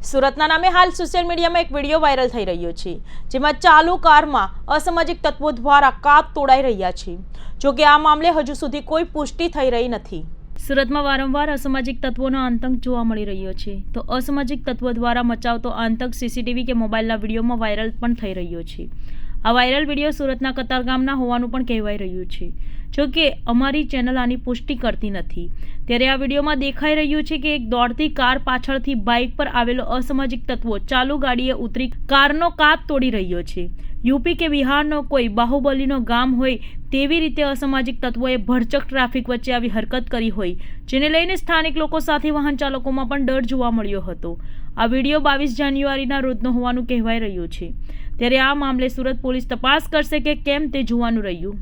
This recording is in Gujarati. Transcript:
સુરતના નામે હાલ સોશિયલ મીડિયામાં એક વિડીયો વાયરલ થઈ રહ્યો છે, જેમાં ચાલુ કારમાં અસામાજિક તત્વો દ્વારા કાચ તોડાઈ રહ્યા છે। જો કે આ મામલે હજુ સુધી કોઈ પુષ્ટિ થઈ રહી નથી। સુરતમાં વારંવાર અસામાજિક તત્વોનો આતંક જોવા મળી રહ્યો છે, તો અસામાજિક તત્વો દ્વારા મચાવતો આતંક સીસીટીવી કે મોબાઈલના વિડીયોમાં વાયરલ પણ થઈ રહ્યો છે। આ વાયરલ વિડીયો સુરતના કતારગામના હોવાનું પણ કહેવાઈ રહ્યું છે। જો કે અમારી ચેનલ આની પુષ્ટિ કરતી નથી, ત્યારે આ વિડીયોમાં દેખાઈ રહ્યું છે કે એક દોડતી કાર પાછળથી બાઇક પર આવેલો અસામાજિક તત્વો ચાલુ ગાડીએ ઉતરી કારનો કાચ તોડી રહ્યો છે। યુપી કે બિહારનો કોઈ બાહુબલીનો ગામ હોય તેવી રીતે અસામાજિક તત્વોએ ભરચક ટ્રાફિક વચ્ચે આવી હરકત કરી હોય, જેને લઈને સ્થાનિક લોકો સાથે વાહન ચાલકોમાં પણ ડર જોવા મળ્યો હતો। આ વિડીયો 22 જાન્યુઆરીના રોજનો હોવાનું કહેવાઈ રહ્યું છે, ત્યારે આ મામલે સુરત પોલીસ તપાસ કરશે કે કેમ તે જોવાનું રહ્યું।